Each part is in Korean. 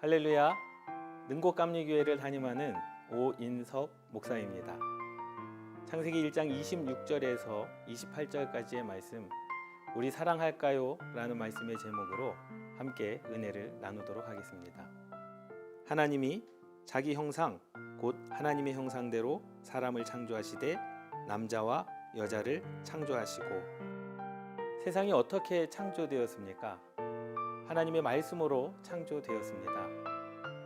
할렐루야, 능곡감리교회를 담임하는 오인석 목사입니다. 창세기 1장 26절에서 28절까지의 말씀, 우리 사랑할까요? 라는 말씀의 제목으로 함께 은혜를 나누도록 하겠습니다. 하나님이 자기 형상, 곧 하나님의 형상대로 사람을 창조하시되 남자와 여자를 창조하시고. 세상이 어떻게 창조되었습니까? 하나님의 말씀으로 창조되었습니다.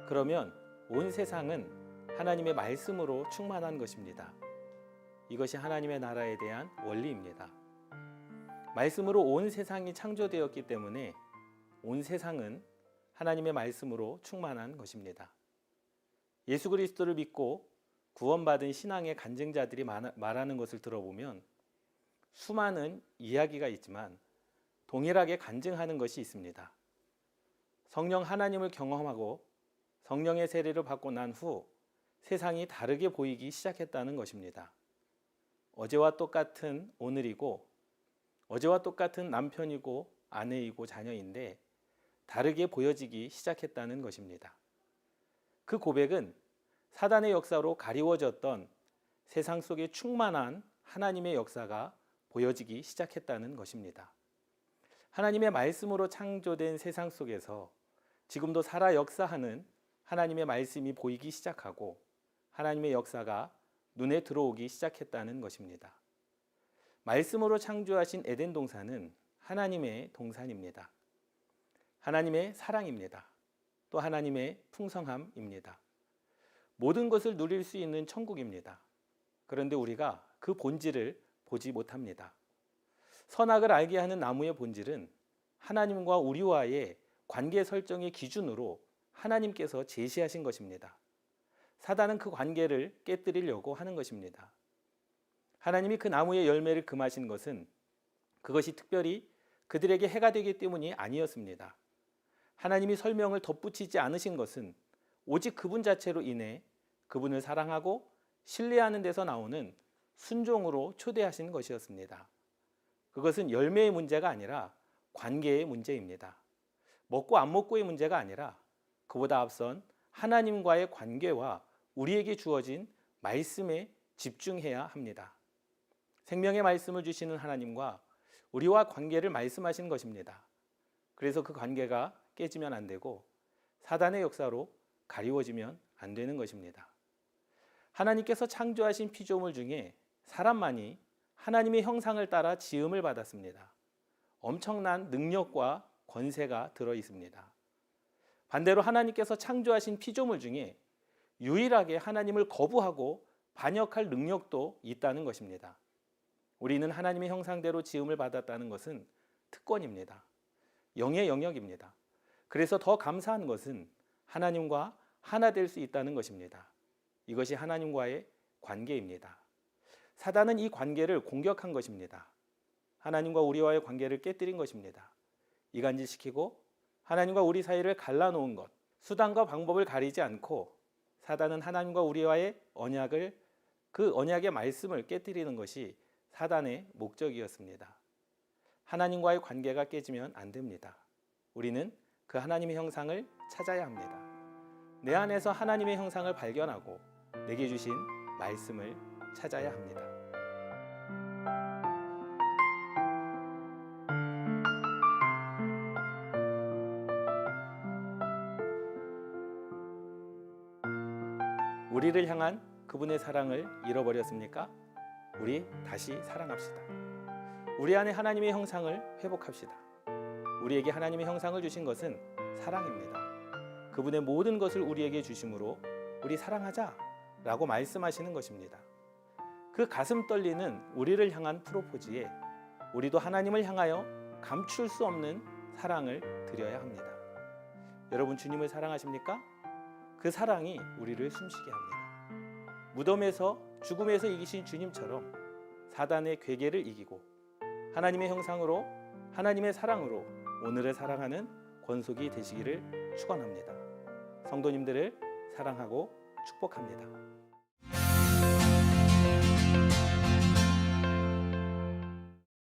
그러면 온 세상은 하나님의 말씀으로 충만한 것입니다. 이것이 하나님의 나라에 대한 원리입니다. 말씀으로 온 세상이 창조되었기 때문에 온 세상은 하나님의 말씀으로 충만한 것입니다. 예수 그리스도를 믿고 구원받은 신앙의 간증자들이 말하는 것을 들어보면 수많은 이야기가 있지만 동일하게 간증하는 것이 있습니다. 성령 하나님을 경험하고 성령의 세례를 받고 난 후 세상이 다르게 보이기 시작했다는 것입니다. 어제와 똑같은 오늘이고, 어제와 똑같은 남편이고 아내이고 자녀인데 다르게 보여지기 시작했다는 것입니다. 그 고백은 사단의 역사로 가리워졌던 세상 속에 충만한 하나님의 역사가 보여지기 시작했다는 것입니다. 하나님의 말씀으로 창조된 세상 속에서 지금도 살아 역사하는 하나님의 말씀이 보이기 시작하고 하나님의 역사가 눈에 들어오기 시작했다는 것입니다. 말씀으로 창조하신 에덴 동산은 하나님의 동산입니다. 하나님의 사랑입니다. 또 하나님의 풍성함입니다. 모든 것을 누릴 수 있는 천국입니다. 그런데 우리가 그 본질을 보지 못합니다. 선악을 알게 하는 나무의 본질은 하나님과 우리와의 관계 설정의 기준으로 하나님께서 제시하신 것입니다. 사단은 그 관계를 깨뜨리려고 하는 것입니다. 하나님이 그 나무의 열매를 금하신 것은 그것이 특별히 그들에게 해가 되기 때문이 아니었습니다. 하나님이 설명을 덧붙이지 않으신 것은 오직 그분 자체로 인해 그분을 사랑하고 신뢰하는 데서 나오는 순종으로 초대하신 것이었습니다. 그것은 열매의 문제가 아니라 관계의 문제입니다. 먹고 안 먹고의 문제가 아니라 그보다 앞선 하나님과의 관계와 우리에게 주어진 말씀에 집중해야 합니다. 생명의 말씀을 주시는 하나님과 우리와 관계를 말씀하신 것입니다. 그래서 그 관계가 깨지면 안 되고 사단의 역사로 가리워지면 안 되는 것입니다. 하나님께서 창조하신 피조물 중에 사람만이 하나님의 형상을 따라 지음을 받았습니다. 엄청난 능력과 권세가 들어 있습니다. 반대로 하나님께서 창조하신 피조물 중에 유일하게 하나님을 거부하고 반역할 능력도 있다는 것입니다. 우리는 하나님의 형상대로 지음을 받았다는 것은 특권입니다. 영의 영역입니다. 그래서 더 감사한 것은 하나님과 하나 될 수 있다는 것입니다. 이것이 하나님과의 관계입니다. 사단은 이 관계를 공격한 것입니다. 하나님과 우리와의 관계를 깨뜨린 것입니다. 이간질시키고 하나님과 우리 사이를 갈라놓은 것, 수단과 방법을 가리지 않고 사단은 하나님과 우리와의 언약을, 그 언약의 말씀을 깨뜨리는 것이 사단의 목적이었습니다. 하나님과의 관계가 깨지면 안 됩니다. 우리는 그 하나님의 형상을 찾아야 합니다. 내 안에서 하나님의 형상을 발견하고 내게 주신 말씀을 찾아야 합니다. 우리를 향한 그분의 사랑을 잃어버렸습니까? 우리 다시 사랑합시다. 우리 안에 하나님의 형상을 회복합시다. 우리에게 하나님의 형상을 주신 것은 사랑입니다. 그분의 모든 것을 우리에게 주심으로 우리 사랑하자 라고 말씀하시는 것입니다. 그 가슴 떨리는 우리를 향한 프로포즈에 우리도 하나님을 향하여 감출 수 없는 사랑을 드려야 합니다. 여러분, 주님을 사랑하십니까? 그 사랑이 우리를 숨쉬게 합니다. 무덤에서 죽음에서 이기신 주님처럼 사단의 괴계를 이기고 하나님의 형상으로, 하나님의 사랑으로 오늘을 사랑하는 권속이 되시기를 축원합니다. 성도님들을 사랑하고 축복합니다.